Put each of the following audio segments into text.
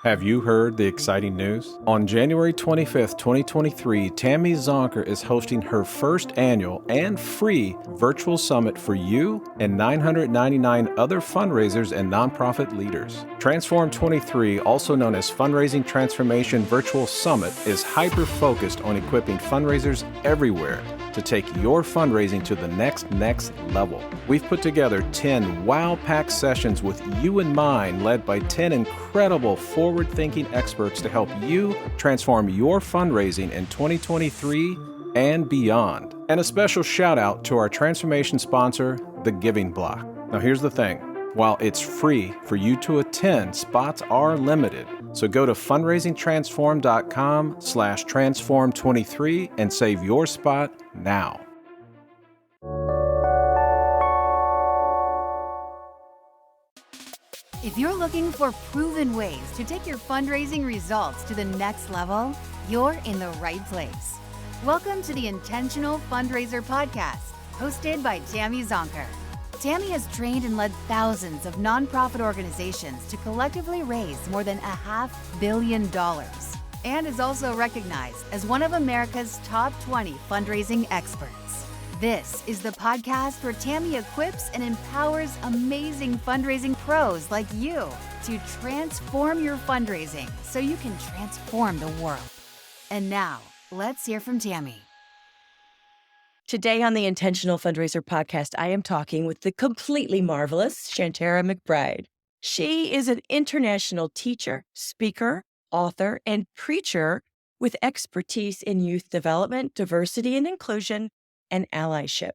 Have you heard the exciting news? On January 25th, 2023, Tammy Zonker is hosting her first annual and free virtual summit for you and 999 other fundraisers and nonprofit leaders. Transform 23, also known as Fundraising Transformation Virtual Summit, is hyper-focused on equipping fundraisers everywhere to take your fundraising to the next level. We've put together 10 wow-packed sessions with you in mind, led by 10 incredible forward-thinking experts to help you transform your fundraising in 2023 and beyond. And a special shout out to our transformation sponsor, The Giving Block. Now here's the thing. While it's free for you to attend, spots are limited. So go to fundraisingtransform.com/transform23 and save your spot now. If you're looking for proven ways to take your fundraising results to the next level, you're in the right place. Welcome to the Intentional Fundraiser podcast, hosted by Tammy Zonker. Tammy has trained and led thousands of nonprofit organizations to collectively raise more than $500 million and is also recognized as one of America's top 20 fundraising experts. This is the podcast where Tammy equips and empowers amazing fundraising pros like you to transform your fundraising so you can transform the world. And now, let's hear from Tammy. Today on the Intentional Fundraiser podcast, I am talking with the completely marvelous Shanterra McBride. She is an international teacher, speaker, author, and preacher with expertise in youth development, diversity and inclusion, and allyship.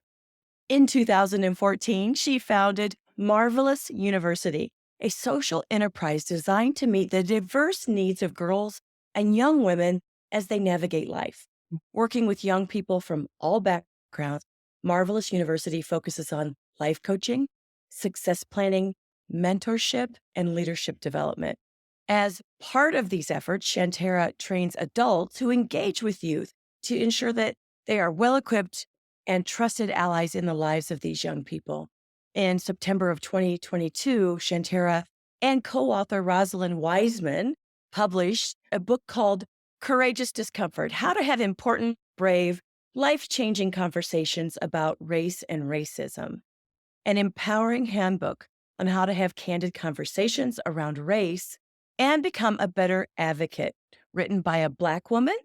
In 2014, she founded Marvelous University, a social enterprise designed to meet the diverse needs of girls and young women as they navigate life. Working with young people from all backgrounds, Marvelous University focuses on life coaching, success planning, mentorship, and leadership development. As part of these efforts, Shanterra trains adults who engage with youth to ensure that they are well-equipped and trusted allies in the lives of these young people. In September of 2022, Shanterra and co-author Rosalind Wiseman published a book called Courageous Discomfort: How to Have Important, Brave, Life-Changing Conversations About Race and Racism, an empowering handbook on how to have candid conversations around race and become a better advocate, written by a Black woman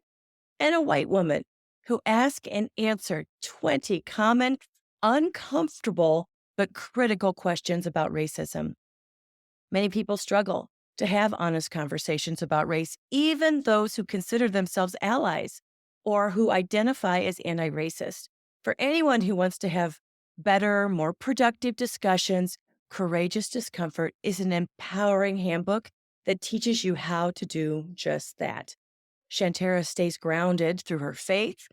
and a white woman who ask and answer 20 common, uncomfortable, but critical questions about racism. Many people struggle to have honest conversations about race, even those who consider themselves allies or who identify as anti-racist. For anyone who wants to have better, more productive discussions, Courageous Discomfort is an empowering handbook that teaches you how to do just that. Shanterra stays grounded through her faith,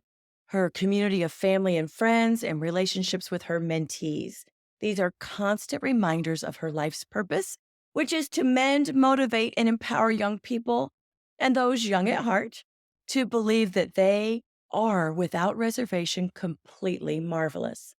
her community of family and friends, and relationships with her mentees. These are constant reminders of her life's purpose, which is to mend, motivate, and empower young people and those young at heart to believe that they are, without reservation, completely marvelous.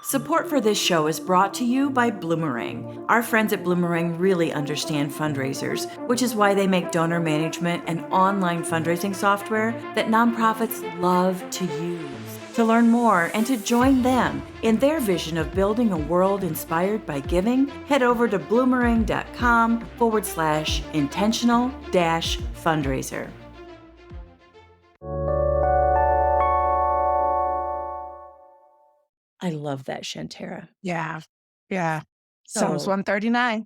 Support for this show is brought to you by Bloomerang. Our friends at Bloomerang really understand fundraisers, which is why they make donor management and online fundraising software that nonprofits love to use. To learn more and to join them in their vision of building a world inspired by giving, head over to bloomerang.com/intentional-fundraiser. I love that, Shanterra. Yeah. So- Psalms 139.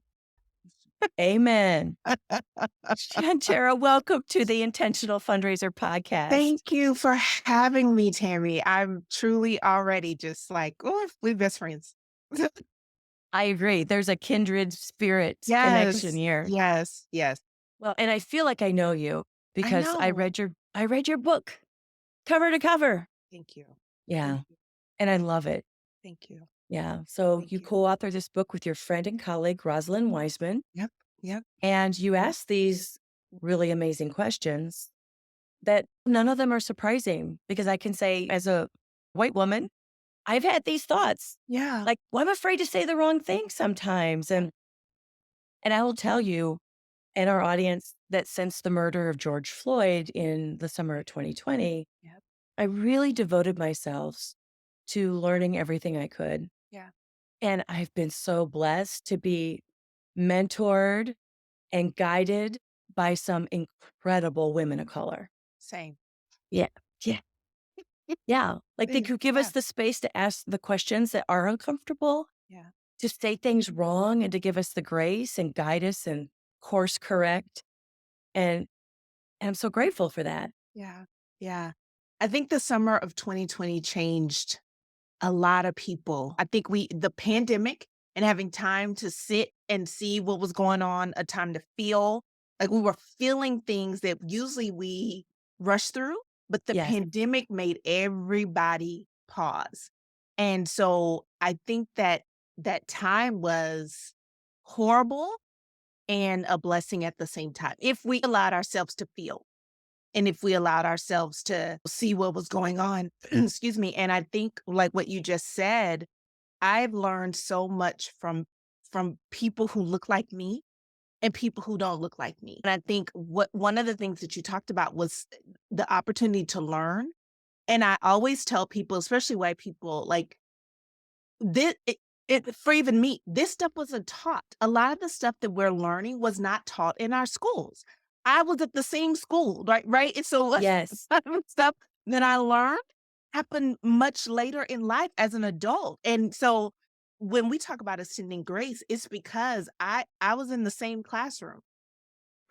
Amen. Shanterra, welcome to the Intentional Fundraiser podcast. Thank you for having me, Tammy. I'm truly already just like, oh, we're best friends. I agree. There's a kindred spirit connection here. Yes. Well, and I feel like I know you because I know. read your book cover to cover. Thank you. Yeah. And I love it. Thank you. Yeah. So Thank you you. co-authored this book with your friend and colleague, Rosalind Wiseman. Yep. And you asked these really amazing questions that none of them are surprising, because I can say, as a white woman I've had these thoughts. Yeah. Like, well, I'm afraid to say the wrong thing sometimes. And I will tell you and our audience that since the murder of George Floyd in the summer of 2020, Yep. I really devoted myself to learning everything I could. Yeah. And I've been so blessed to be mentored and guided by some incredible women of color. Same. Yeah. Yeah. Yeah. Like they Same. could give Yeah. us the space to ask the questions that are uncomfortable, Yeah. to say things wrong and to give us the grace and guide us and course correct. And, and I'm so grateful for that. Yeah. Yeah. I think the summer of 2020 changed a lot of people. I think the pandemic and having time to sit and see what was going on, a time to feel like we were feeling things that usually we rush through, but the Yes. pandemic made everybody pause. And so I think that that time was horrible and a blessing at the same time. If we allowed ourselves to feel and if we allowed ourselves to see what was going on, excuse me. And I think like what you just said, I've learned so much from people who look like me and people who don't look like me. And I think what one of the things that you talked about was the opportunity to learn. And I always tell people, especially white people, like this, for even me, this stuff wasn't taught. A lot of the stuff that we're learning was not taught in our schools. I was at the same school, right? Right. And so Yes. a lot of stuff that I learned happened much later in life as an adult. And so when we talk about ascending grace, it's because I was in the same classroom.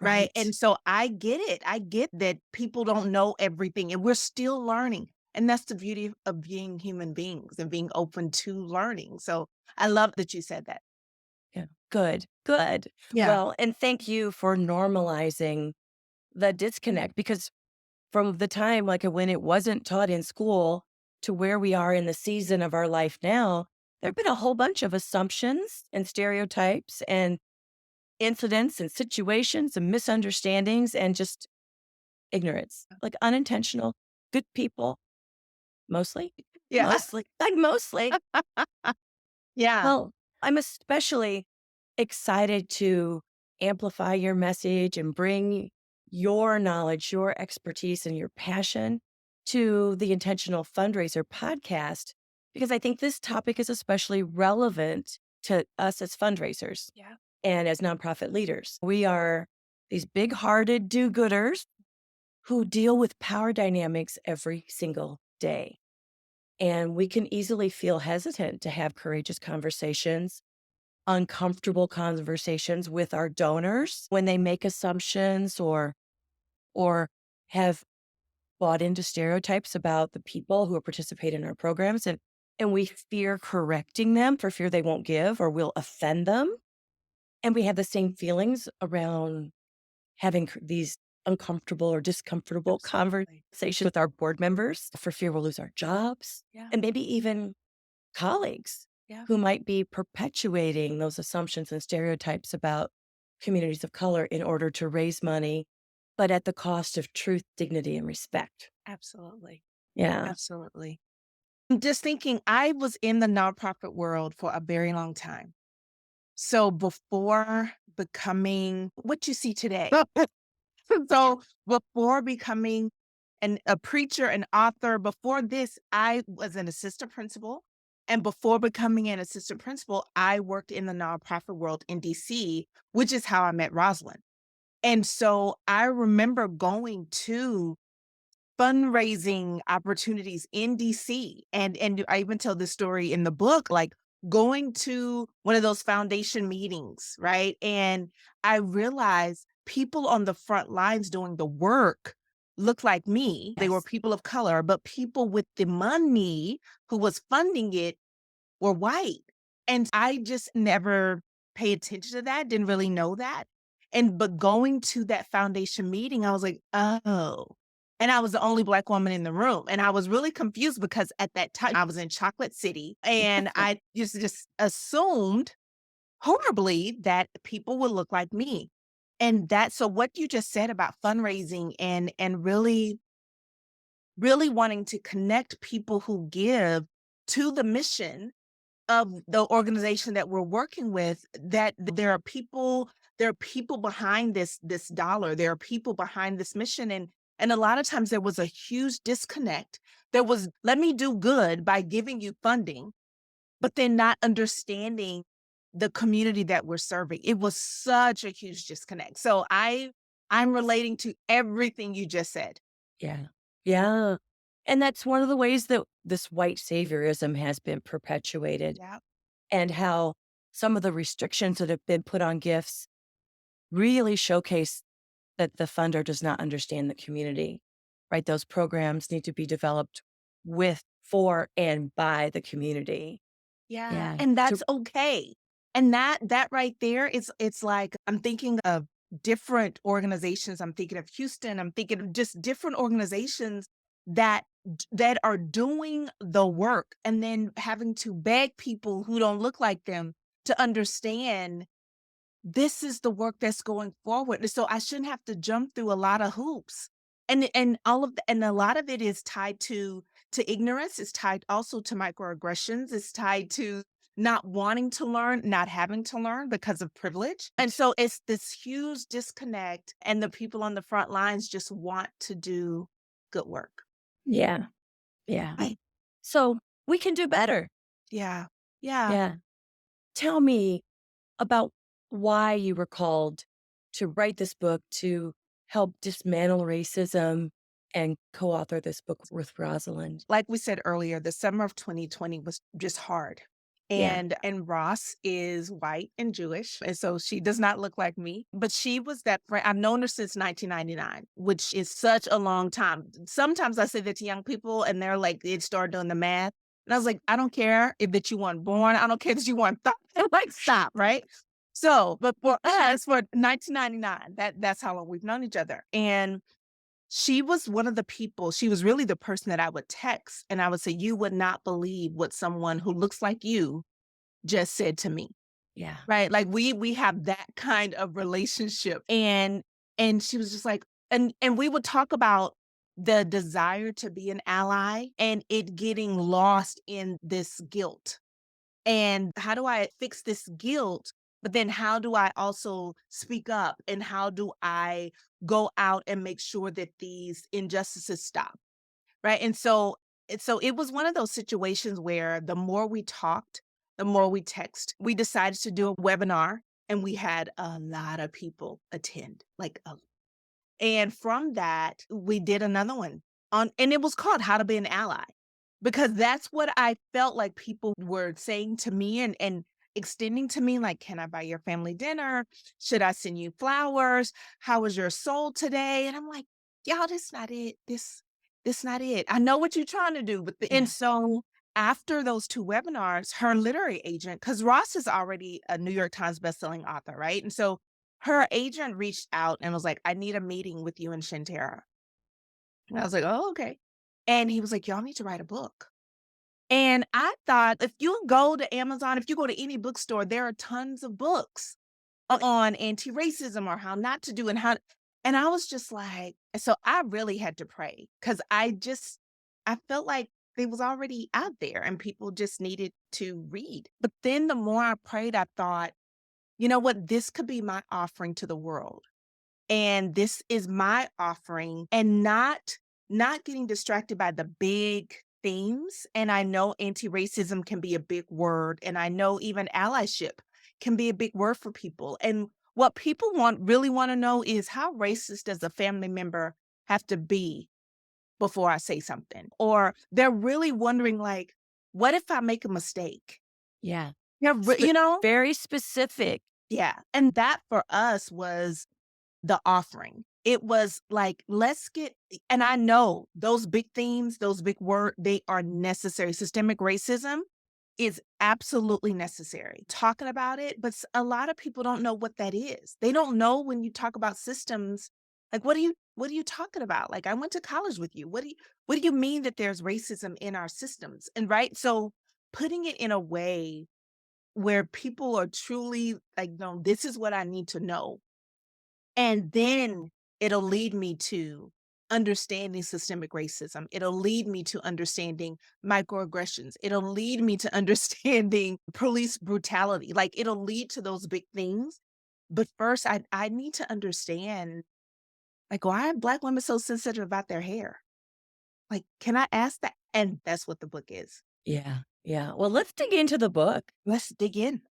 Right. Right. And so I get it. I get that people don't know everything and we're still learning. And that's the beauty of being human beings and being open to learning. So I love that you said that. Yeah. Good. Good. Yeah. Well, and thank you for normalizing the disconnect because from the time like when it wasn't taught in school to where we are in the season of our life now, there've been a whole bunch of assumptions and stereotypes and incidents and situations and misunderstandings and just ignorance, like unintentional, good people, mostly, Yeah. mostly. Yeah. Well, I'm especially excited to amplify your message and bring your knowledge, your expertise, and your passion to the Intentional Fundraiser podcast, because I think this topic is especially relevant to us as fundraisers Yeah. and as nonprofit leaders. We are these big hearted do gooders who deal with power dynamics every single day. And we can easily feel hesitant to have courageous conversations, uncomfortable conversations with our donors when they make assumptions or have bought into stereotypes about the people who participate in our programs and we fear correcting them for fear they won't give or will offend them. And we have the same feelings around having these uncomfortable or discomfortable Absolutely. conversations with our board members for fear we'll lose our jobs Yeah. and maybe even colleagues Yeah. who might be perpetuating those assumptions and stereotypes about communities of color in order to raise money, but at the cost of truth, dignity, and respect. Absolutely. Yeah. Absolutely. I'm just thinking, I was in the nonprofit world for a very long time. So before becoming what you see today, so before becoming a preacher, an author, before this, I was an assistant principal. And before becoming an assistant principal, I worked in the nonprofit world in DC, which is how I met Rosalind. And so I remember going to fundraising opportunities in DC. And I even tell this story in the book, like going to one of those foundation meetings, right? And I realized people on the front lines doing the work looked like me. They were Yes. people of color, but people with the money who was funding it were white. And I just never paid attention to that, didn't really know that. But going to that foundation meeting, I was like, oh. And I was the only Black woman in the room. And I was really confused because at that time I was in Chocolate City and I just assumed horribly that people would look like me. And so what you just said about fundraising and really, really wanting to connect people who give to the mission of the organization that we're working with, that there are people behind this dollar. There are people behind this mission. And a lot of times there was a huge disconnect. There was, let me do good by giving you funding, but then not understanding the community that we're serving. It was such a huge disconnect. So I'm relating to everything you just said. Yeah. Yeah. And that's one of the ways that this white saviorism has been perpetuated, Yeah. and how some of the restrictions that have been put on gifts really showcase that the funder does not understand the community, right? Those programs need to be developed with, for, and by the community. Yeah. Yeah. And To, that's okay. And that right there is, it's like, I'm thinking of different organizations. I'm thinking of Houston. I'm thinking of just different organizations that are doing the work and then having to beg people who don't look like them to understand this is the work that's going forward. And so I shouldn't have to jump through a lot of hoops. And all of and a lot of it is tied to ignorance. It's tied also to microaggressions. It's tied to not wanting to learn, not having to learn because of privilege. And so it's this huge disconnect, and the people on the front lines just want to do good work. yeah. Yeah. Right. So we can do better. Yeah. Yeah. Yeah. Tell me about why you were called to write this book to help dismantle racism and co-author this book with Rosalind. Like we said earlier, the summer of 2020 was just hard. Yeah. And Ross is white and Jewish, and so she does not look like me. But she was that friend. I've known her since 1999, which is such a long time. Sometimes I say that to young people, and they're like, they start doing the math, and I was like, I don't care if that you weren't born. I don't care that you weren't thought. Like, stop, right? So, but for us, for 1999, that's how long we've known each other, and she was one of the people. She was really the person that I would text, and I would say, "You would not believe what someone who looks like you just said to me." Yeah. Right? Like, we have that kind of relationship. And she was just like, and we would talk about the desire to be an ally and it getting lost in this guilt. And how do I fix this guilt? But then how do I also speak up? And how do I go out and make sure that these injustices stop? Right. And so it was one of those situations where the more we talked, the more we text. We decided to do a webinar, and we had a lot of people attend, like and from that, we did another one and it was called How to Be an Ally, because that's what I felt like people were saying to me and extending to me, like, can I buy your family dinner? Should I send you flowers? How was your soul today? And I'm like, y'all, that's not it. This not it. I know what you're trying to do, but and Yeah. so after those two webinars, her literary agent, because Ross is already a New York Times bestselling author, right? And so her agent reached out and was like, I need a meeting with you and Shanterra. And I was like, oh, okay. And he was like, y'all need to write a book. And I thought, if you go to Amazon, if you go to any bookstore, there are tons of books on anti-racism or how not to do and how. And I was just like, so I really had to pray, because I felt like it was already out there and people just needed to read. But then the more I prayed, I thought, you know what, this could be my offering to the world. And this is my offering, and not getting distracted by the big themes. And I know anti-racism can be a big word, and I know even allyship can be a big word for people. And what people really want to know is, how racist does a family member have to be before I say something? Or they're really wondering, like, what if I make a mistake? Yeah. Yeah, you know? Very specific. Yeah. And that for us was the offering. It was like, let's get, and I know those big themes, those big words, they are necessary. Systemic racism is absolutely necessary. Talking about it, but a lot of people don't know what that is. They don't know, when you talk about systems, like, what are you talking about? Like, I went to college with you. What do you mean that there's racism in our systems? And right. So putting it in a way where people are truly like, no, this is what I need to know, and then it'll lead me to understanding systemic racism. It'll lead me to understanding microaggressions. It'll lead me to understanding police brutality. Like it'll lead to those big things. But first, I need to understand, like, why are Black women so sensitive about their hair? Like, can I ask that? And that's what the book is. Yeah. Yeah. Well, let's dig into the book. Let's dig in.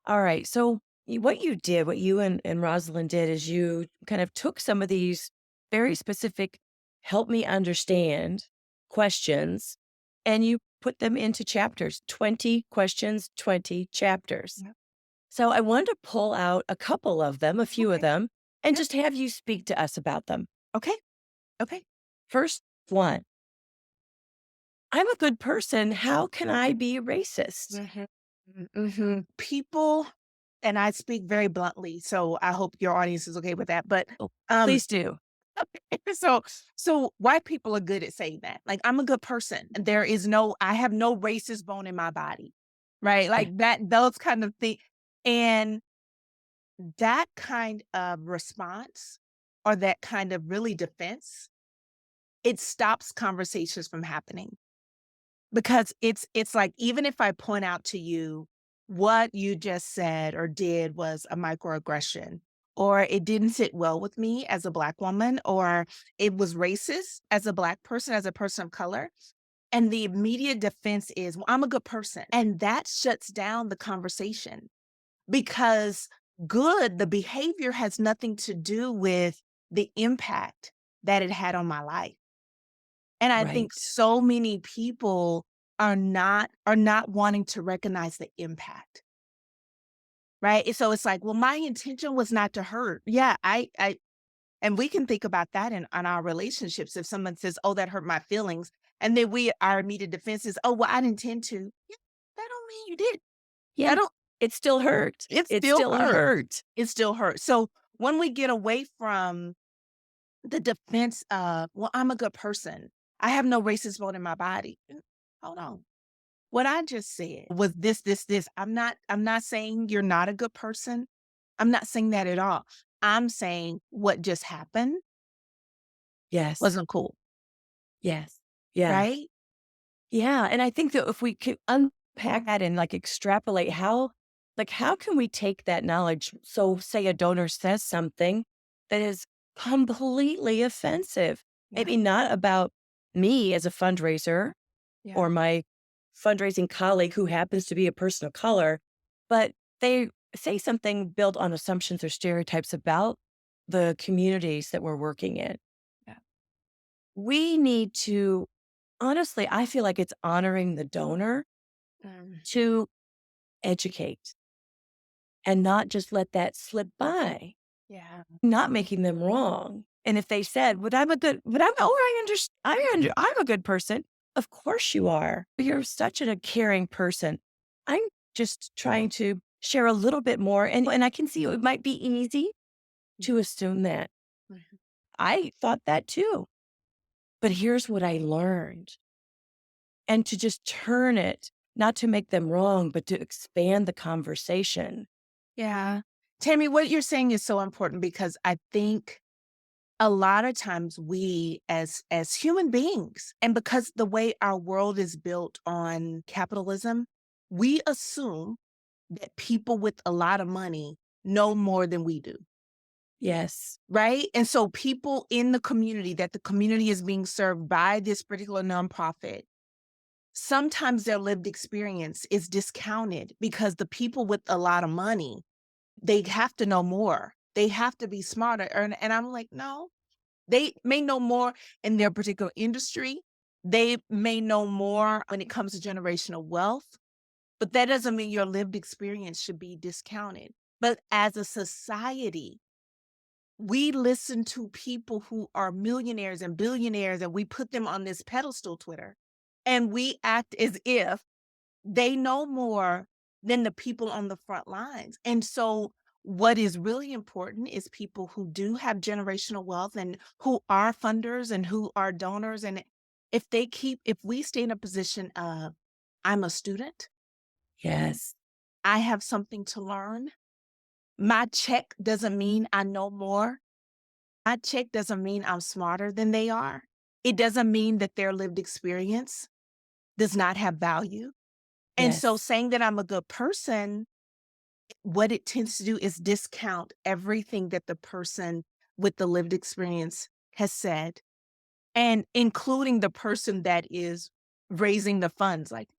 All right. So, what you did, what you and Rosalind did, is you kind of took some of these very specific, help me understand questions, and you put them into chapters 20 questions, 20 chapters. Yep. So, I wanted to pull out a couple of them, a few of Okay. them, and Yep. just have you speak to us about them. Okay. Okay. First one, I'm a good person. How can I be racist? People, and I speak very bluntly, so I hope your audience is okay with that. But Oh, um, please do. so white people are good at saying that. Like, I'm a good person. I have no racist bone in my body, right? Yeah. Like that, those kind of things, and that kind of response or that kind of really defense, it stops conversations from happening. Because it's like, even if I point out to you what you just said or did was a microaggression, or it didn't sit well with me as a Black woman, or it was racist as a Black person, as a person of color, and the immediate defense is, well, I'm a good person. And that shuts down the conversation because the behavior has nothing to do with the impact that it had on my life. And I think Right. so many people are not wanting to recognize the impact, right? And so it's like, well, my intention was not to hurt. Yeah, I and we can think about that on our relationships. If someone says, "Oh, that hurt my feelings," and then our immediate defense is, "Oh, well, I didn't intend to." Yeah, that don't mean you did. That Yeah. don't. It still hurt. It It still still hurt. hurt. It still hurts. So when we get away from the defense of, "Well, I'm a good person. I have no racist bone in my body." Hold on. What I just said was this, this, this. I'm not saying you're not a good person. I'm not saying that at all. I'm saying what just happened Yes. wasn't cool, Yes. Yeah. right? Yeah. And I think that if we could unpack that and like extrapolate how can we take that knowledge? So, say a donor says something that is completely offensive, Yeah. maybe not about me as a fundraiser Yeah. or my fundraising colleague who happens to be a person of color, but they say something built on assumptions or stereotypes about the communities that we're working in. Yeah. We need to, honestly, I feel like it's honoring the donor Mm, to educate and not just let that slip by, yeah. not making them wrong. And if they said, I'm a good person. Of course you are. You're such a caring person. I'm just trying to share a little bit more. And I can see it might be easy to assume that. Mhm. I thought that too. But here's what I learned. And to just turn it, not to make them wrong, but to expand the conversation. Yeah. Tammy, what you're saying is so important because I think a lot of times we as human beings, and because the way our world is built on capitalism, we assume that people with a lot of money know more than we do, Yes. right? And so people in the community, that the community is being served by this particular nonprofit, sometimes their lived experience is discounted because the people with a lot of money, they have to know more. They have to be smarter. And I'm like, no, they may know more in their particular industry. They may know more when it comes to generational wealth, but that doesn't mean your lived experience should be discounted. But as a society, we listen to people who are millionaires and billionaires and we put them on this pedestal, Twitter, and we act as if they know more than the people on the front lines. And so what is really important is people who do have generational wealth and who are funders and who are donors. And if we stay in a position of, I'm a student, Yes. I have something to learn. My check doesn't mean I know more. My check doesn't mean I'm smarter than they are. It doesn't mean that their lived experience does not have value. And so Yes. saying that I'm a good person, what it tends to do is discount everything that the person with the lived experience has said, and including the person that is raising the funds, like,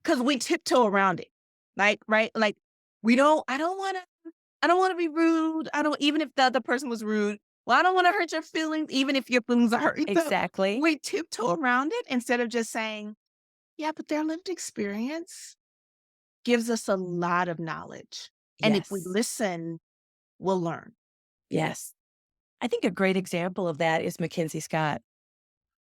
because we tiptoe around it. Like, right? Like, I don't want to be rude. Even if the other person was rude. Well, I don't want to hurt your feelings, even if your feelings are hurt. So Exactly. we tiptoe around it instead of just saying, yeah, but their lived experience gives us a lot of knowledge. And if we Yes. listen, we'll learn. Yes. I think a great example of that is Mackenzie Scott.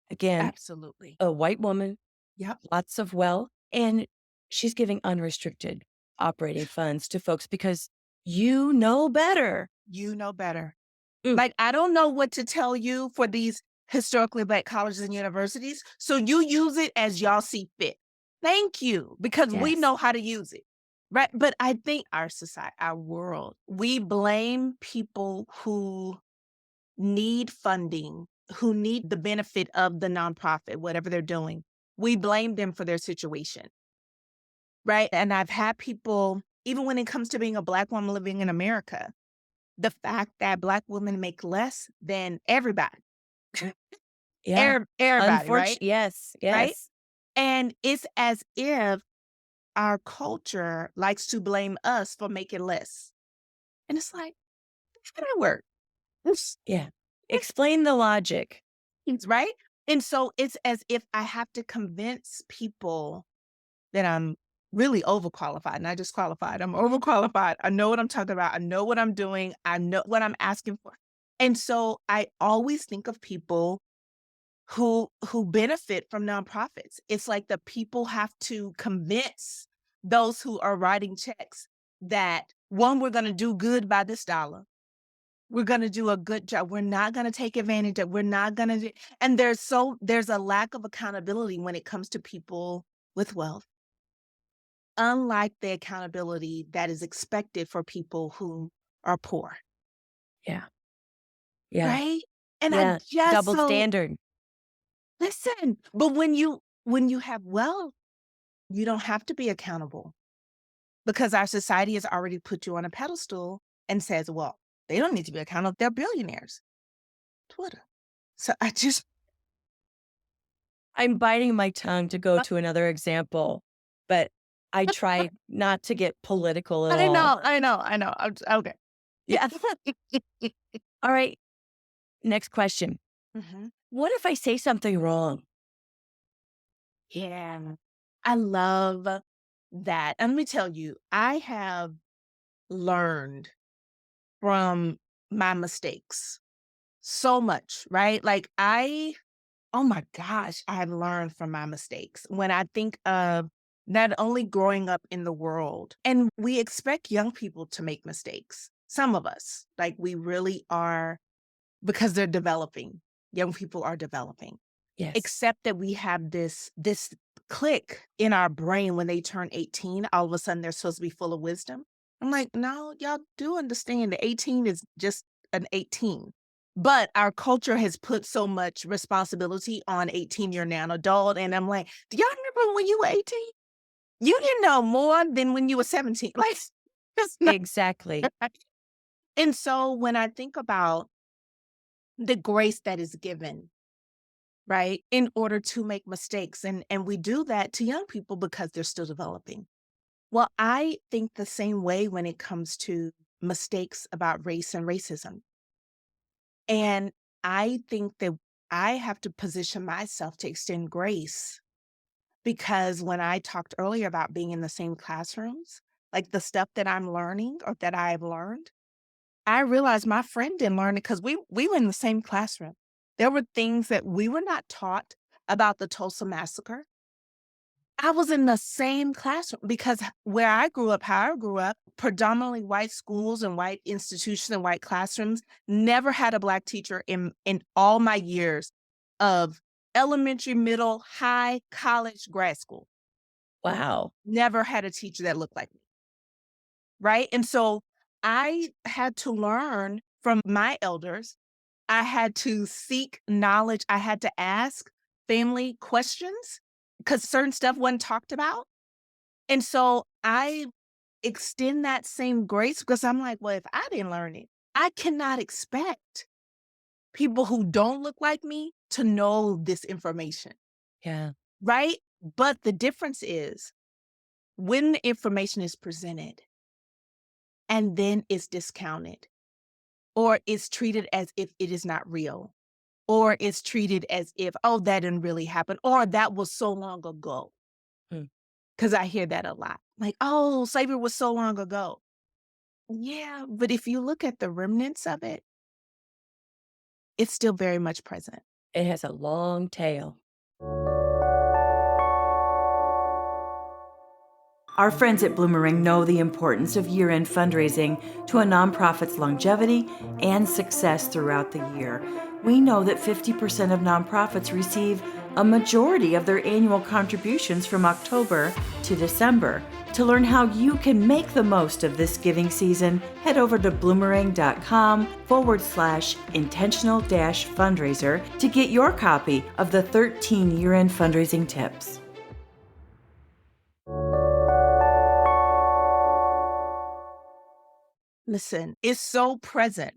Again, Absolutely. a white woman, Yep. lots of wealth, and she's giving unrestricted operating funds to folks because you know better. You know better. Mm. Like, I don't know what to tell you for these historically Black colleges and universities. So you use it as y'all see fit. Thank you, because we Yes. know how to use it. Right. But I think our society, our world, we blame people who need funding, who need the benefit of the nonprofit, whatever they're doing. We blame them for their situation. Right. And I've had people, even when it comes to being a Black woman living in America, the fact that Black women make less than everybody, Yeah. everybody, right? Yes. Right. Yes. And it's as if our culture likes to blame us for making less. And it's like, how did that work? Yeah. Explain the logic. Right. And so it's as if I have to convince people that I'm really overqualified, not just qualified. I'm overqualified. I know what I'm talking about. I know what I'm doing. I know what I'm asking for. And so I always think of people who benefit from nonprofits. It's like the people have to convince those who are writing checks that, one, we're going to do good by this dollar. We're going to do a good job. We're not going to take advantage of. We're not going to. And there's a lack of accountability when it comes to people with wealth, unlike the accountability that is expected for people who are poor. Yeah. Yeah. Right. And I Yeah. just Double standard. listen. But when you have wealth, you don't have to be accountable, because our society has already put you on a pedestal and says, well, they don't need to be accountable. They're billionaires. Twitter. So I'm biting my tongue to go to another example, but I try not to get political at all. I know. Okay. Yeah. All right. Next question. Mhm. What if I say something wrong? Yeah. I love that. And let me tell you, I have learned from my mistakes so much, right? Like oh my gosh, I've learned from my mistakes. When I think of not only growing up in the world, and we expect young people to make mistakes. Some of us, like, we really are, because they're developing. Young people are developing. Yes. Except that we have this click in our brain when they turn 18, all of a sudden they're supposed to be full of wisdom. I'm like, no, y'all do understand that 18 is just an 18. But our culture has put so much responsibility on 18, you're now an adult. And I'm like, do y'all remember when you were 18? You didn't know more than when you were 17. Like, it's not. Exactly. And so when I think about the grace that is given, right, in order to make mistakes, and we do that to young people because they're still developing. Well, I think the same way when it comes to mistakes about race and racism. And I think that I have to position myself to extend grace, because when I talked earlier about being in the same classrooms, like the stuff that I'm learning or that I've learned, I realized my friend didn't learn it because we were in the same classroom. There were things that we were not taught about the Tulsa massacre. I was in the same classroom because where I grew up, how I grew up, predominantly white schools and white institutions and white classrooms, never had a Black teacher in all my years of elementary, middle, high, college, grad school. Wow. Never had a teacher that looked like me. Right. And so I had to learn from my elders. I had to seek knowledge. I had to ask family questions because certain stuff wasn't talked about. And so I extend that same grace because I'm like, well, if I didn't learn it, I cannot expect people who don't look like me to know this information. Yeah. Right? But the difference is when the information is presented and then it's discounted, or it's treated as if it is not real, or it's treated as if, oh, that didn't really happen, or that was so long ago. Mm. Because I hear that a lot. Like, oh, slavery was so long ago. Yeah, but if you look at the remnants of it, it's still very much present. It has a long tail. Our friends at Bloomerang know the importance of year-end fundraising to a nonprofit's longevity and success throughout the year. We know that 50% of nonprofits receive a majority of their annual contributions from October to December. To learn how you can make the most of this giving season, head over to bloomerang.com/intentional-fundraiser to get your copy of the 13 year-end fundraising tips. Listen, it's so present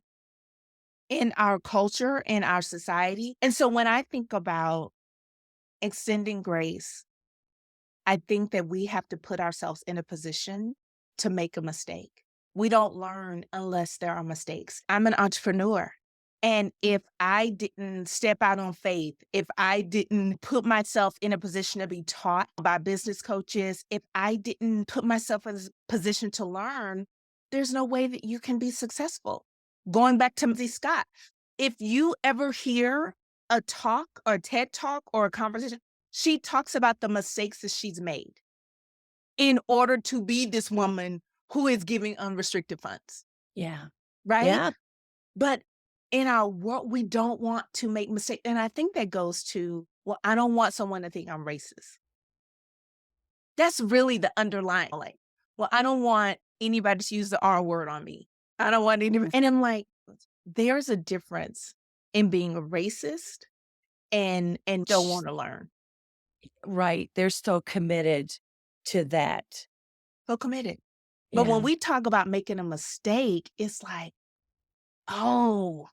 in our culture, in our society. And so when I think about extending grace, I think that we have to put ourselves in a position to make a mistake. We don't learn unless there are mistakes. I'm an entrepreneur. And if I didn't step out on faith, if I didn't put myself in a position to be taught by business coaches, if I didn't put myself in a position to learn, there's no way that you can be successful. Going back to Timothy Scott, if you ever hear a talk or a TED talk or a conversation, she talks about the mistakes that she's made in order to be this woman who is giving unrestricted funds. Yeah. Right? Yeah. But in our world, we don't want to make mistakes. And I think that goes to, well, I don't want someone to think I'm racist. That's really the underlying, like, well, I don't want anybody to use the R word on me. I don't want anybody. And I'm like, there's a difference in being a racist and don't want to learn. Right. They're so committed to that. So committed. But Yeah. when we talk about making a mistake, it's like, oh,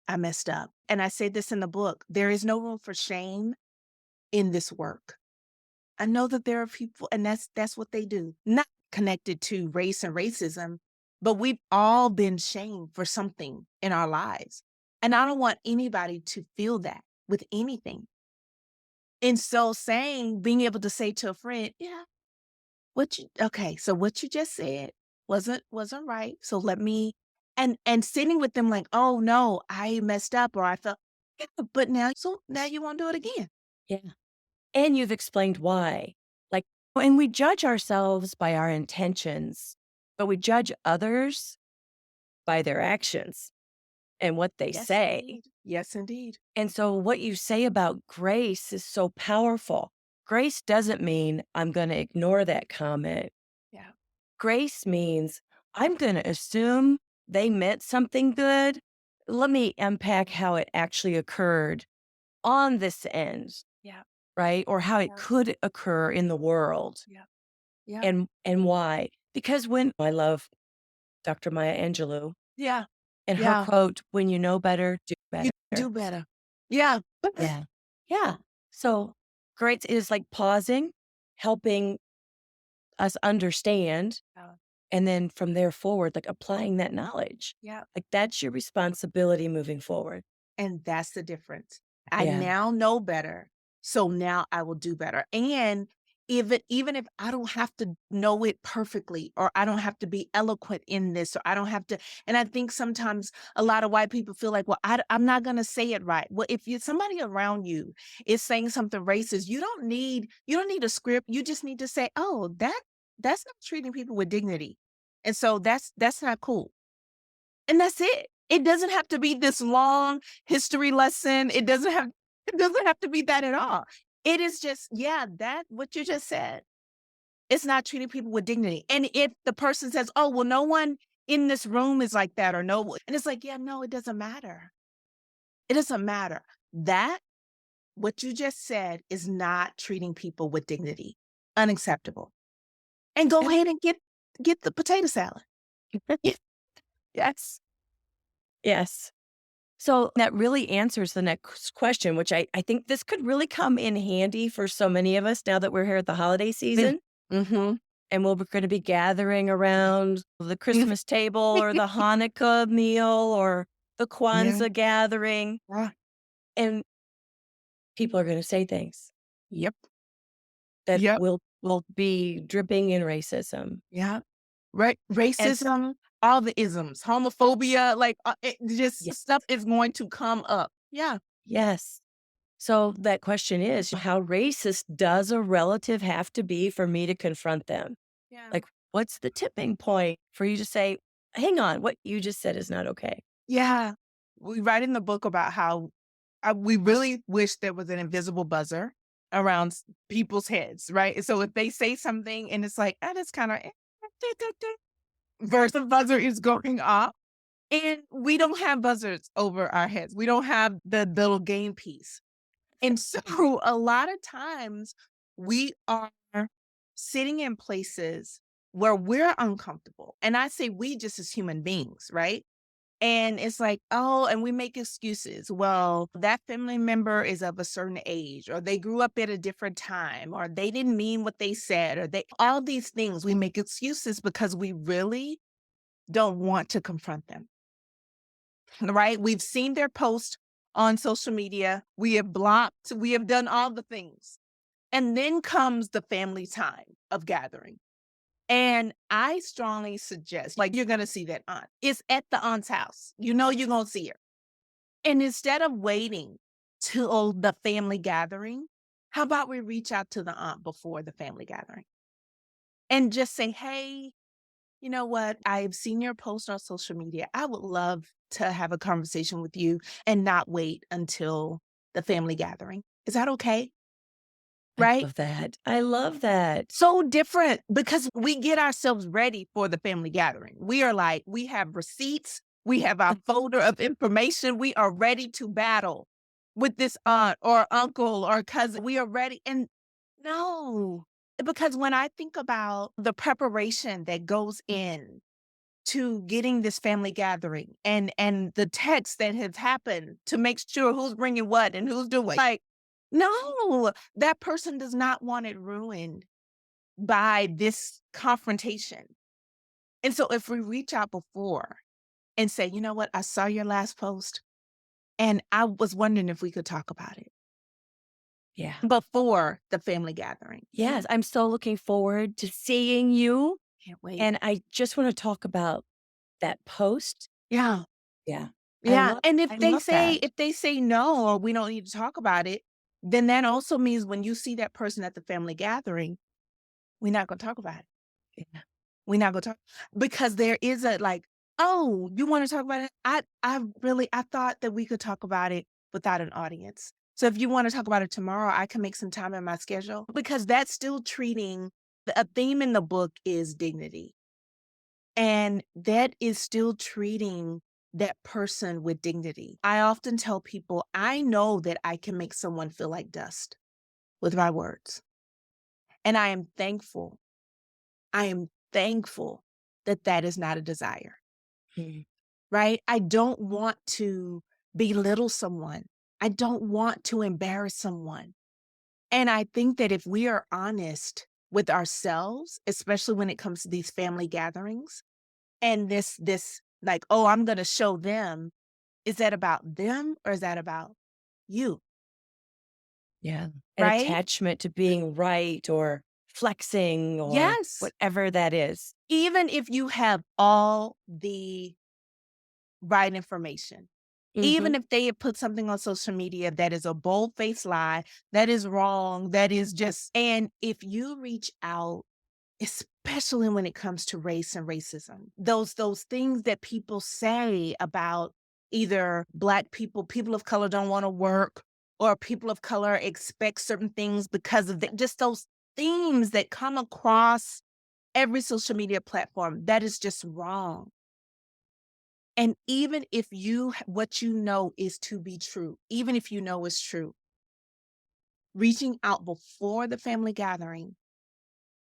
I messed up. And I say this in the book, there is no room for shame in this work. I know that there are people, and that's what they do, not connected to race and racism, but we've all been shamed for something in our lives. And I don't want anybody to feel that with anything. And so being able to say to a friend, yeah, so what you just said wasn't right. So let me, and sitting with them like, oh no, I messed up, or I felt, yeah, but now you won't do it again. Yeah. And you've explained why. Like, and we judge ourselves by our intentions, but we judge others by their actions and what they Yes, say. indeed. Yes, indeed. And so what you say about grace is so powerful. Grace doesn't mean I'm going to ignore that comment. Yeah. Grace means I'm going to assume they meant something good. Let me unpack how it actually occurred on this end. Yeah. Right? Or how it Yeah. could occur in the world. Yeah. Yeah. And why? Because when I love Dr. Maya Angelou Yeah. and her Yeah. quote, when you know better, do better. You do better. Yeah. Yeah. Yeah. So grace is like pausing, helping us understand. Yeah. And then from there forward, like applying that knowledge. Yeah. Like that's your responsibility moving forward. And that's the difference. I Yeah. now know better. So now I will do better. And even if I don't have to know it perfectly, or I don't have to be eloquent in this, or I don't have to, and I think sometimes a lot of white people feel like, well, I'm not going to say it right. Well, if somebody around you is saying something racist, you don't need a script. You just need to say, oh, that's not treating people with dignity. And so that's not cool. And that's it. It doesn't have to be this long history lesson. It doesn't have to be that at all. It is just, that what you just said. It's not treating people with dignity. And if the person says, oh, well, no one in this room is like that or no. And it's like, yeah, no, it doesn't matter. It doesn't matter. That, what you just said, is not treating people with dignity. Unacceptable. And go ahead and get the potato salad. Yes. Yes. So that really answers the next question, which I think this could really come in handy for so many of us now that we're here at the holiday season. Mm-hmm. And we're going to be gathering around the Christmas table or the Hanukkah meal or the Kwanzaa gathering. Yeah. And people are going to say things Yep. that Yep. will be dripping in racism. Yeah. Right. Racism, all the isms, homophobia, like stuff is going to come up. Yeah. Yes. So that question is, how racist does a relative have to be for me to confront them? Yeah. Like, what's the tipping point for you to say, hang on, what you just said is not okay? Yeah. We write in the book about how we really wish there was an invisible buzzer around people's heads, right? So if they say something and it's like, that's kind of versus buzzer is going off. And we don't have buzzers over our heads. We don't have the little game piece. And so a lot of times we are sitting in places where we're uncomfortable. And I say we just as human beings, right? And it's like, oh, and we make excuses. Well, that family member is of a certain age, or they grew up at a different time, or they didn't mean what they said, or all these things. We make excuses because we really don't want to confront them, right? We've seen their post on social media. We have blocked, we have done all the things. And then comes the family time of gathering. And I strongly suggest, like, you're going to see that aunt. It's at the aunt's house. You know you're going to see her. And instead of waiting till the family gathering, how about we reach out to the aunt before the family gathering and just say, hey, you know what? I've seen your post on social media. I would love to have a conversation with you and not wait until the family gathering. Is that okay? Right? I love that. I love that. So different because we get ourselves ready for the family gathering. We are like, we have receipts. We have our folder of information. We are ready to battle with this aunt or uncle or cousin. We are ready. And no, because when I think about the preparation that goes in to getting this family gathering and the texts that have happened to make sure who's bringing what and who's doing, like, no, that person does not want it ruined by this confrontation. And so if we reach out before and say, you know what, I saw your last post and I was wondering if we could talk about it. Yeah. Before the family gathering. Yes. I'm so looking forward to seeing you. Can't wait. And I just want to talk about that post. Yeah. Yeah. Yeah. And I love that. if they say no, or we don't need to talk about it, then that also means when you see that person at the family gathering, we're not going to talk about it. Yeah. We're not going to talk because there is a like, oh, you want to talk about it? I thought that we could talk about it without an audience. So if you want to talk about it tomorrow, I can make some time in my schedule because that's still treating a theme in the book is dignity. And that is still treating that person with dignity. I often tell people, I know that I can make someone feel like dust with my words. And I am thankful. I am thankful that that is not a desire, right? I don't want to belittle someone. I don't want to embarrass someone. And I think that if we are honest with ourselves, especially when it comes to these family gatherings, and this like, oh, I'm going to show them, is that about them or is that about you? Yeah. An Right? attachment to being right or flexing or Yes. whatever that is. Even if you have all the right information, even if they have put something on social media that is a bold-faced lie, that is wrong, that is just, and if you reach out, especially when it comes to race and racism, those things that people say about either Black people, people of color don't want to work, or people of color expect certain things because of just those themes that come across every social media platform, that is just wrong. And even if what you know is to be true, even if you know is true, reaching out before the family gathering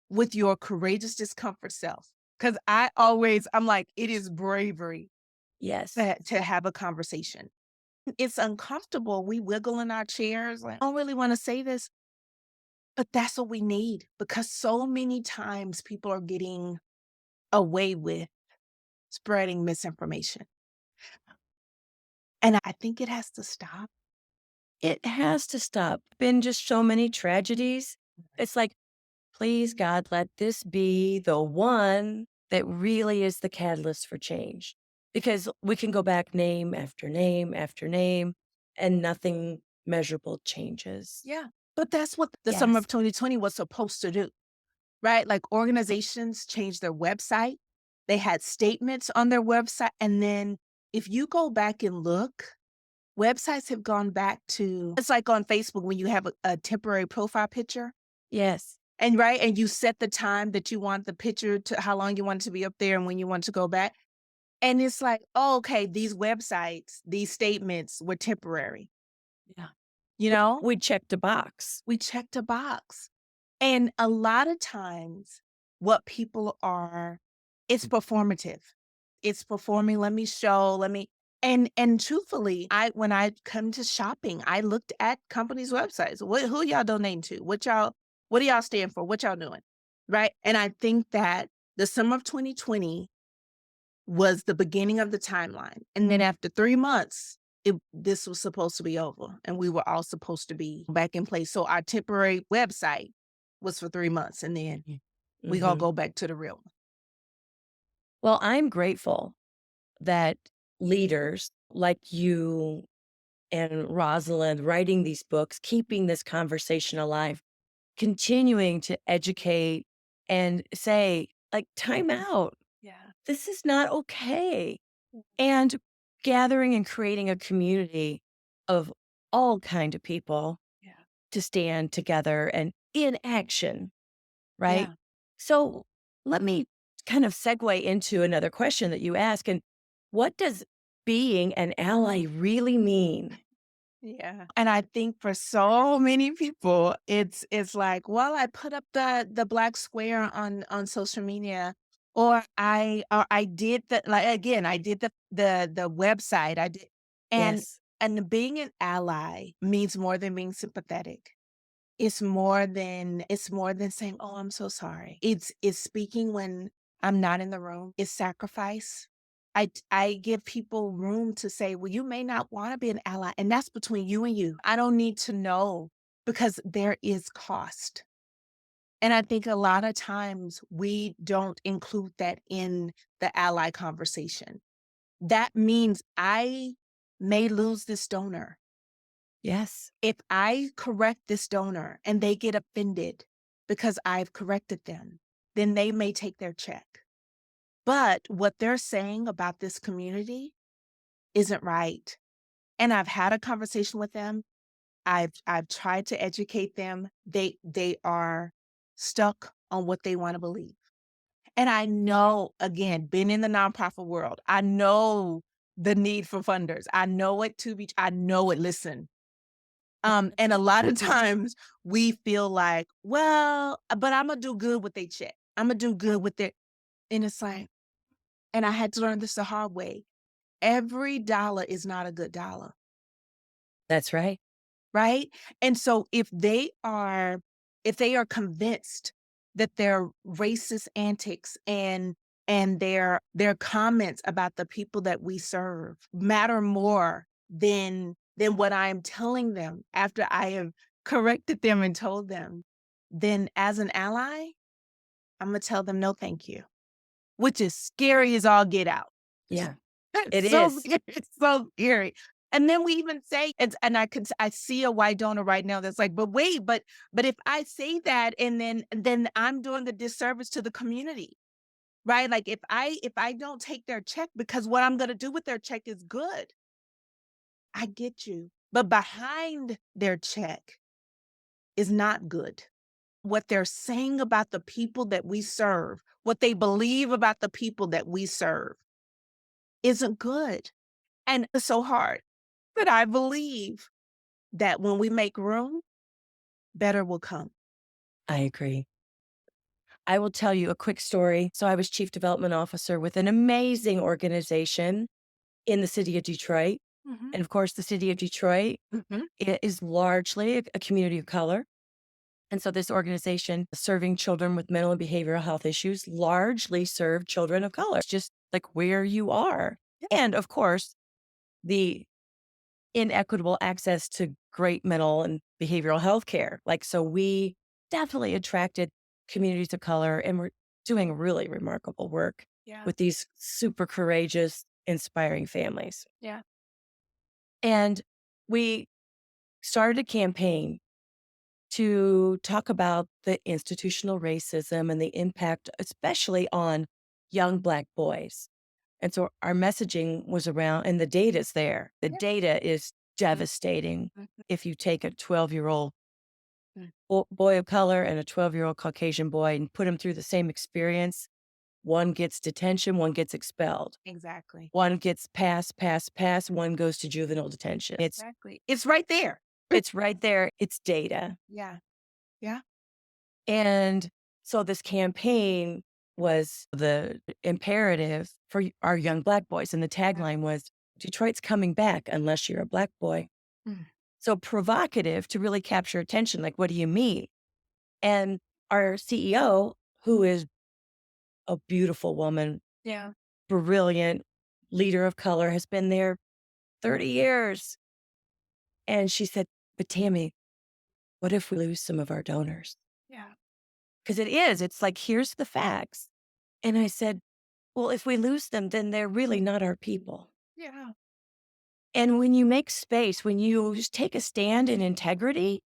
with your courageous discomfort self. Because I'm like, it is bravery Yes. to have a conversation. It's uncomfortable. We wiggle in our chairs. Like, I don't really want to say this, but that's what we need, because so many times people are getting away with spreading misinformation. And I think it has to stop. It has to stop. Been just so many tragedies. It's like, please, God, let this be the one that really is the catalyst for change. Because we can go back name after name after name, and nothing measurable changes. Yeah. But that's what the summer Yes. of 2020 was supposed to do, right? Like, organizations changed their website. They had statements on their website. And then if you go back and look, websites have gone back to, it's like on Facebook when you have a temporary profile picture. Yes. And and you set the time that you want the picture to, how long you want it to be up there and when you want to go back. And it's like, oh, okay, these websites, these statements were temporary. Yeah. You know, We checked a box. we checked a box. And a lot of times what people are, it's performative. It's performing, let me show, and truthfully, when I come to shopping, I looked at companies' websites. Who y'all donating to? What do y'all stand for? What y'all doing? Right? And I think that the summer of 2020 was the beginning of the timeline. And then after 3 months, this was supposed to be over, and we were all supposed to be back in place. So our temporary website was for 3 months, and then we gonna go back to the real one. Well, I'm grateful that leaders like you and Rosalind writing these books, keeping this conversation alive, continuing to educate and say, like, time out. Yeah. This is not okay. And gathering and creating a community of all kind of people Yeah. to stand together and in action, right? Yeah. So let me kind of segue into another question that you ask. And what does being an ally really mean? Yeah. And I think for so many people, it's like, well, I put up the black square on social media, or I did the, like, again, I did the website. I did, and Yes. and being an ally means more than being sympathetic. It's more than saying, "Oh, I'm so sorry." It's speaking when I'm not in the room. It's sacrifice. I give people room to say, "Well, you may not want to be an ally, and that's between you and you. I don't need to know, because there is cost." And I think a lot of times we don't include that in the ally conversation. That means I may lose this donor. Yes. If I correct this donor and they get offended because I've corrected them, then they may take their check. But what they're saying about this community isn't right. And I've had a conversation with them. I've tried to educate them. They are stuck on what they want to believe. And I know, again, been in the nonprofit world, I know the need for funders. I know it. Listen. And a lot of times we feel like, well, but I'm gonna do good with their check. I'm gonna do good with it. And it's like, and I had to learn this the hard way. Every dollar is not a good dollar, That's right. right? And so if they are convinced that their racist antics and their comments about the people that we serve matter more than what I am telling them after I have corrected them and told them, then as an ally, I'm gonna tell them no, thank you, which is scary as all get out. Yeah. It It's so is. scary. It's so scary. And then we even say, and I see a white donor right now that's like, but wait, but if I say that, and then I'm doing a disservice to the community, right? Like, if I don't take their check, because what I'm gonna do with their check is good. I get you. But behind their check is not good. What they're saying about the people that we serve, what they believe about the people that we serve, isn't good. And it's so hard. But I believe that when we make room, better will come. I agree. I will tell you a quick story. So I was chief development officer with an amazing organization in the city of Detroit. Mhm. And of course, the city of Detroit Mhm. is largely a community of color. And so this organization serving children with mental and behavioral health issues largely serve children of color. It's just like where you are. And of course, the inequitable access to great mental and behavioral health care. Like, so we definitely attracted communities of color, and we're doing really remarkable work Yeah. with these super courageous, inspiring families. Yeah. And we started a campaign to talk about the institutional racism and the impact, especially on young Black boys. And so our messaging was around, and the data's there. The Yep. data is devastating. Mhm. If you take a 12-year-old Mm. boy of color and a 12-year-old Caucasian boy and put them through the same experience, one gets detention, one gets expelled. Exactly. One gets pass, one goes to juvenile detention. Exactly. It's right there. It's right there. It's data. Yeah. Yeah. And so this campaign was the imperative for our young Black boys. And the tagline was, Detroit's coming back unless you're a Black boy. Mm. So provocative to really capture attention. Like, what do you mean? And our CEO, who is a beautiful woman, Yeah. brilliant leader of color, has been there 30 years. And she said, but Tammy, what if we lose some of our donors? Yeah. Because it's like, here's the facts. And I said, well, if we lose them, then they're really not our people. Yeah. And when you make space, when you just take a stand in integrity,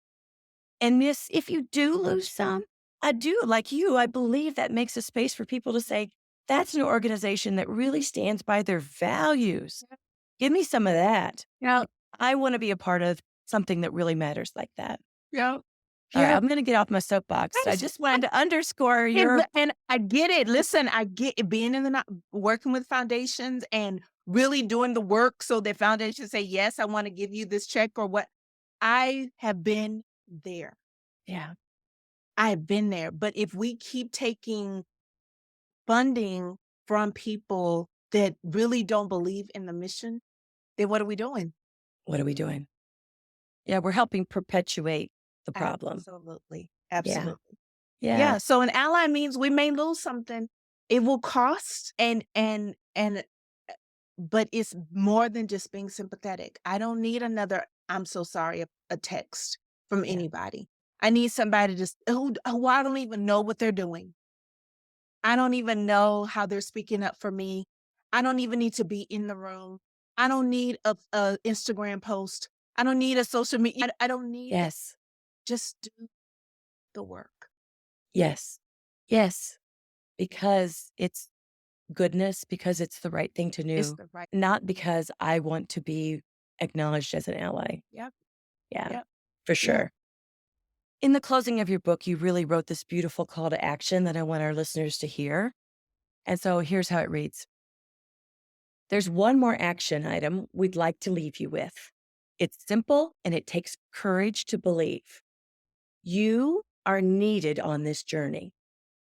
and miss, if you do lose some, I do, like you, I believe that makes a space for people to say, that's an organization that really stands by their values. Yeah. Give me some of that. Yeah. I want to be a part of something that really matters like that. Yeah. All right, Yeah. I'm going to get off my soapbox. I just wanted to underscore your. And I get it. Listen, I get it, being in the working with foundations and really doing the work so that foundations say, yes, I want to give you this check or what. I have been there. Yeah. I have been there. But if we keep taking funding from people that really don't believe in the mission, then what are we doing? What are we doing? Yeah, we're helping perpetuate the problem. Absolutely. Absolutely. Yeah. Yeah. So an ally means we may lose something. It will cost but it's more than just being sympathetic. I don't need another I'm so sorry a text from Yeah. anybody. I need somebody to just who I don't even know what they're doing. I don't even know how they're speaking up for me. I don't even need to be in the room. I don't need a Instagram post. I don't need a social media. I don't need that. Yes. Just do the work. Yes. Yes. Because it's goodness, because it's the right thing to It's do, the right. not because I want to be acknowledged as an ally. Yep. Yeah, Yep. for sure. In the closing of your book, you really wrote this beautiful call to action that I want our listeners to hear. And so here's how it reads. There's one more action item we'd like to leave you with. It's simple and it takes courage to believe. You are needed on this journey.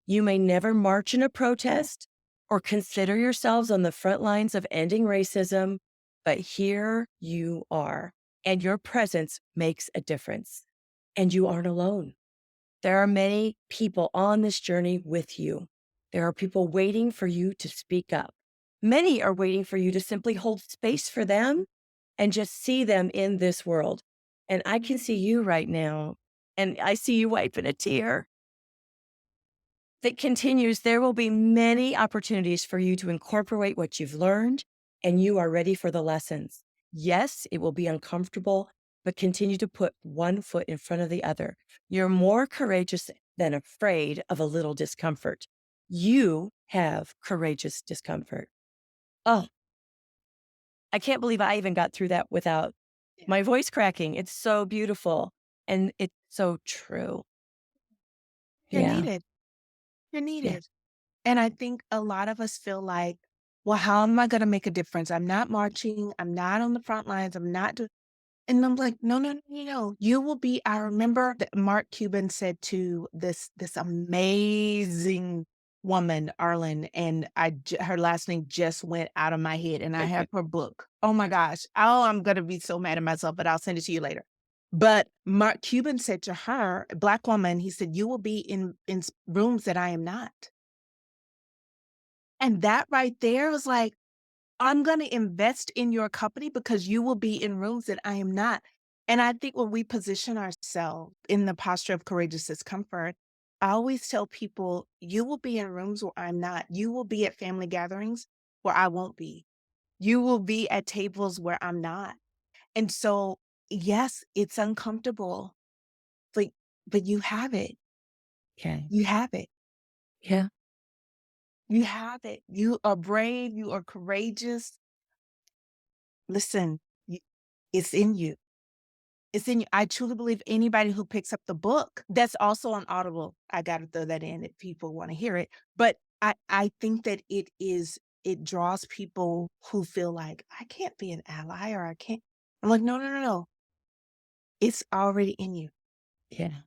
You may never march in a protest or consider yourselves on the front lines of ending racism, but here you are, and your presence makes a difference. And you aren't alone. There are many people on this journey with you. There are people waiting for you to speak up. Many are waiting for you to simply hold space for them and just see them in this world. And I can see you right now, and I see you wiping a tear. That continues, there will be many opportunities for you to incorporate what you've learned, and you are ready for the lessons. Yes, it will be uncomfortable, but continue to put one foot in front of the other. You're more courageous than afraid of a little discomfort. You have courageous discomfort. Oh, I can't believe I even got through that without my voice cracking. It's so beautiful, and it's so true. You're Yeah. needed. You're Yeah. needed. And I think a lot of us feel like well, how am I going to make a difference? I'm not marching. I'm not on the front lines. I'm not doing. And I'm like, no, no, no, no, no. You will be. I remember that Mark Cuban said to this amazing woman, Arlen, and her last name just went out of my head, and I have her book. Oh my gosh. Oh, I'm gonna be so mad at myself, but I'll send it to you later. But Mark Cuban said to her, a Black woman, he said, "You will be in rooms that I am not." And that right there was like, I'm going to invest in your company because you will be in rooms that I am not. And I think when we position ourselves in the posture of courageous discomfort, I always tell people, you will be in rooms where I'm not. You will be at family gatherings where I won't be. You will be at tables where I'm not. And so, yes, it's uncomfortable, but you have it. Okay. You have it. Yeah. You have it. You are brave. You are courageous. Listen, it's in you. It's in you. I truly believe anybody who picks up the book, that's also on Audible. I got to throw that in if people want to hear it. But I think that it draws people who feel like, I can't be an ally or I can't. I'm like, no, no, no, no. It's already in you. Yeah.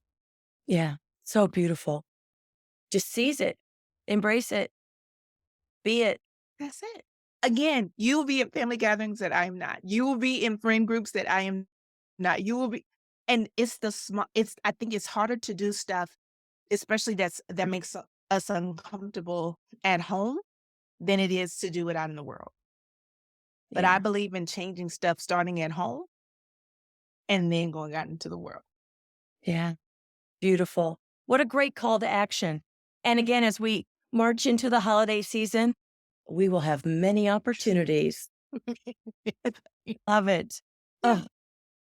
Yeah. So beautiful. Just seize it, embrace it, be it. That's it. Again, you will be at family gatherings that I am not. You will be in friend groups that I am not. You will be, and it's the small. I think it's harder to do stuff, especially that makes us uncomfortable at home than it is to do it out in the world. But I Yeah. believe in changing stuff starting at home and then going out into the world. Yeah. Beautiful. What a great call to action. And again, as we march into the holiday season, we will have many opportunities. Love it. Yeah. Oh,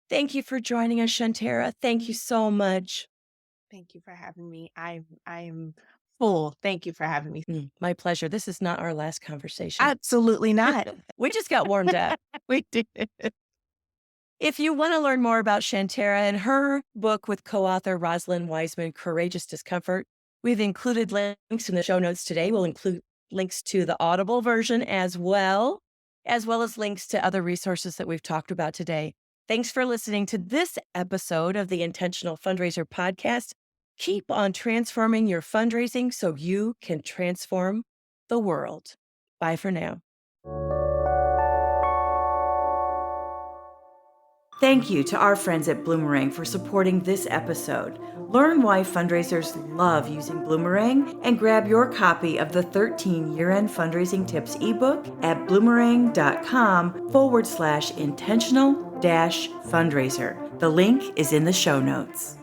thank you for joining us, Shanterra. Thank you so much. Thank you for having me. I'm full. Thank you for having me. My pleasure. This is not our last conversation. Absolutely not. We just got warmed up. We did. If you want to learn more about Shanterra and her book with co-author Rosalind Wiseman, Courageous Discomfort, we've included links in the show notes today. We'll include links to the Audible version as well as links to other resources that we've talked about today. Thanks for listening to this episode of the Intentional Fundraiser podcast. Keep on transforming your fundraising so you can transform the world. Bye for now. Thank you to our friends at Bloomerang for supporting this episode. Learn why fundraisers love using Bloomerang and grab your copy of the 13 Year-End Fundraising Tips ebook at bloomerang.com/intentional-fundraiser. The link is in the show notes.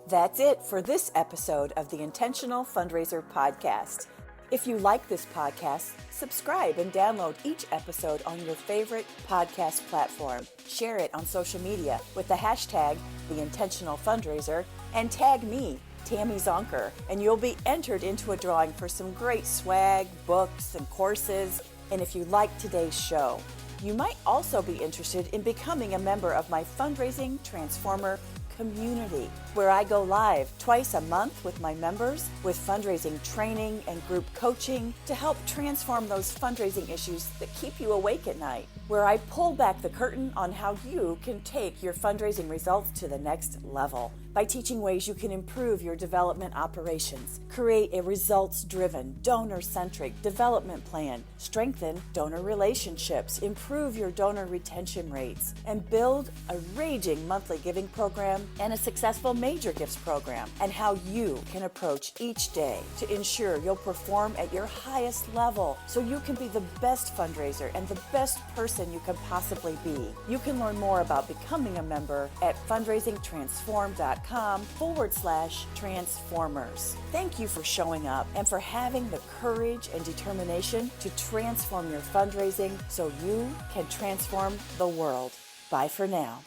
That's it for this episode of the Intentional Fundraiser podcast. If you like this podcast, subscribe and download each episode on your favorite podcast platform. Share it on social media with the hashtag #TheIntentionalFundraiser and tag me, Tammy Zonker, and you'll be entered into a drawing for some great swag, books, and courses. And if you like today's show, you might also be interested in becoming a member of my Fundraising Transformer community, where I go live twice a month with my members with fundraising training and group coaching to help transform those fundraising issues that keep you awake at night, where I pull back the curtain on how you can take your fundraising results to the next level by teaching ways you can improve your development operations, create a results-driven, donor-centric development plan, strengthen donor relationships, improve your donor retention rates, and build a raging monthly giving program and a successful major gifts program, and how you can approach each day to ensure you'll perform at your highest level so you can be the best fundraiser and the best person you can possibly be. You can learn more about becoming a member at fundraisingtransform.com/transformers. Thank you for showing up and for having the courage and determination to transform your fundraising so you can transform the world. Bye for now.